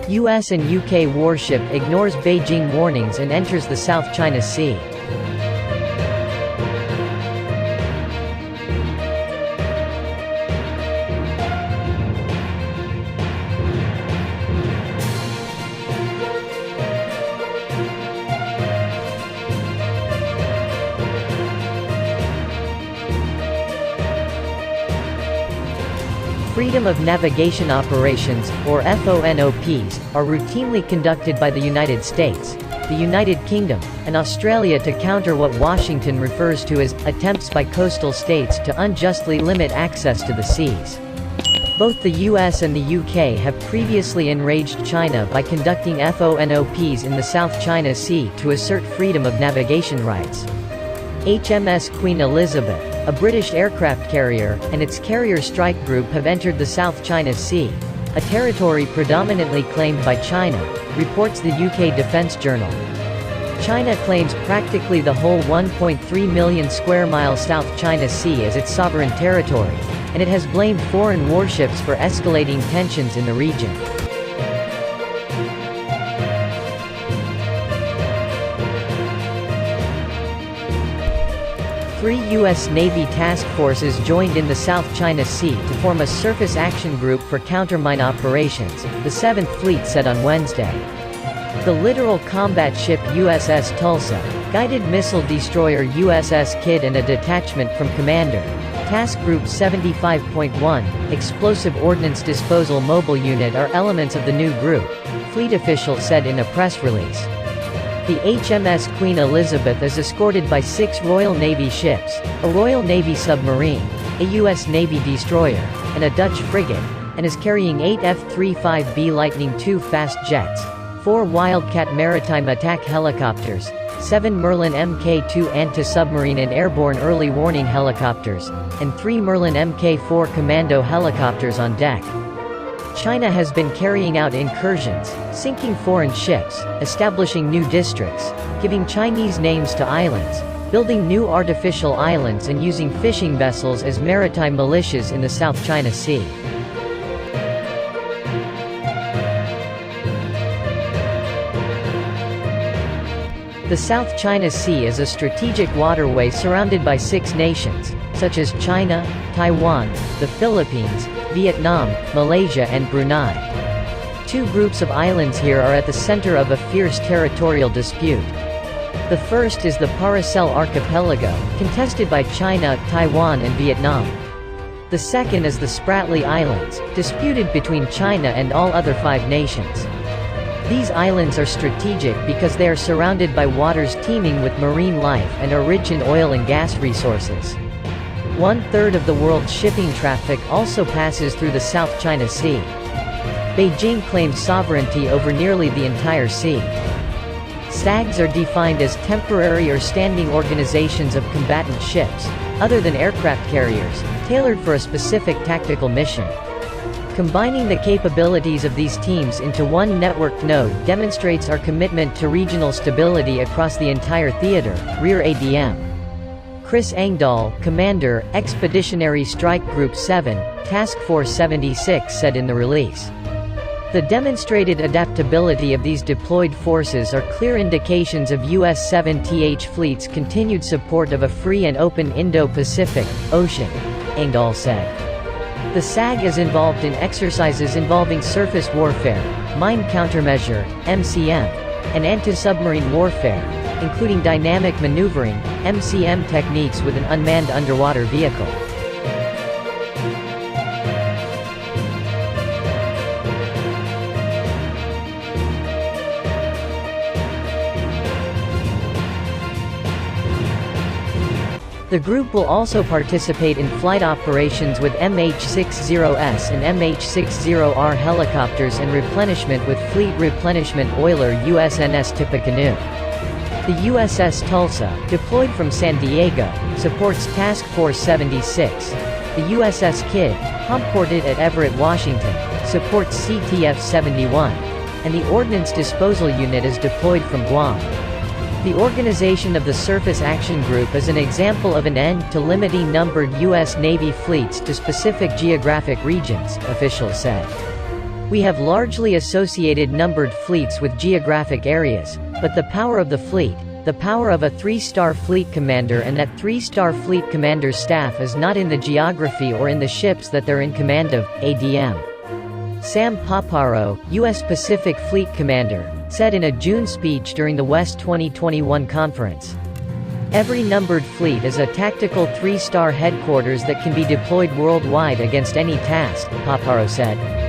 US and UK warship ignores Beijing warnings and enters the South China Sea. Freedom of Navigation Operations, or FONOPs, are routinely conducted by the United States, the United Kingdom, and Australia to counter what Washington refers to as attempts by coastal states to unjustly limit access to the seas. Both the US and the UK have previously enraged China by conducting FONOPs in the South China Sea to assert freedom of navigation rights. HMS Queen Elizabeth, a British aircraft carrier, and its carrier strike group have entered the South China Sea, a territory predominantly claimed by China, reports the UK Defence Journal. China claims practically the whole 1.3 million square mile South China Sea as its sovereign territory, and it has blamed foreign warships for escalating tensions in the region. Three U.S. Navy task forces joined in the South China Sea to form a surface action group for countermine operations, the 7th Fleet said on Wednesday. The littoral combat ship USS Tulsa, guided missile destroyer USS Kidd and a detachment from Commander, Task Group 75.1, Explosive Ordnance Disposal Mobile Unit are elements of the new group, fleet officials said in a press release. The HMS Queen Elizabeth is escorted by 6 Royal Navy ships, a Royal Navy submarine, a U.S. Navy destroyer, and a Dutch frigate, and is carrying 8 F-35B Lightning II fast jets, 4 Wildcat maritime attack helicopters, 7 Merlin Mk2 anti-submarine and airborne early warning helicopters, and 3 Merlin Mk4 commando helicopters on deck. China has been carrying out incursions, sinking foreign ships, establishing new districts, giving Chinese names to islands, building new artificial islands and using fishing vessels as maritime militias in the South China Sea. The South China Sea is a strategic waterway surrounded by 6 nations, such as China, Taiwan, the Philippines, Vietnam, Malaysia and Brunei. 2 groups of islands here are at the center of a fierce territorial dispute. The first is the Paracel Archipelago, contested by China, Taiwan and Vietnam. The second is the Spratly Islands, disputed between China and all other 5 nations. These islands are strategic because they are surrounded by waters teeming with marine life and are rich in oil and gas resources. 1/3 of the world's shipping traffic also passes through the South China Sea. Beijing claims sovereignty over nearly the entire sea. SAGs are defined as temporary or standing organizations of combatant ships, other than aircraft carriers, tailored for a specific tactical mission. Combining the capabilities of these teams into one networked node demonstrates our commitment to regional stability across the entire theater, Rear ADM. Chris Engdahl, Commander, Expeditionary Strike Group 7, Task Force 76 said in the release. The demonstrated adaptability of these deployed forces are clear indications of US 7th Fleet's continued support of a free and open Indo-Pacific Ocean, Engdahl said. The SAG is involved in exercises involving surface warfare, mine countermeasure, MCM, and anti-submarine warfare, including dynamic maneuvering, MCM techniques with an unmanned underwater vehicle. The group will also participate in flight operations with MH-60S and MH-60R helicopters and replenishment with Fleet Replenishment Oiler USNS Tippecanoe. The USS Tulsa, deployed from San Diego, supports Task Force 76. The USS Kidd, homeported at Everett, Washington, supports CTF-71. And the Ordnance Disposal Unit is deployed from Guam. The organization of the Surface Action Group is an example of an end to limiting numbered U.S. Navy fleets to specific geographic regions, officials said. "We have largely associated numbered fleets with geographic areas, but the power of the fleet, the power of a 3-star fleet commander and that 3-star fleet commander's staff is not in the geography or in the ships that they're in command of," ADM. Sam Paparo, U.S. Pacific Fleet Commander, said in a June speech during the West 2021 conference. "Every numbered fleet is a tactical 3-star headquarters that can be deployed worldwide against any task," Paparo said.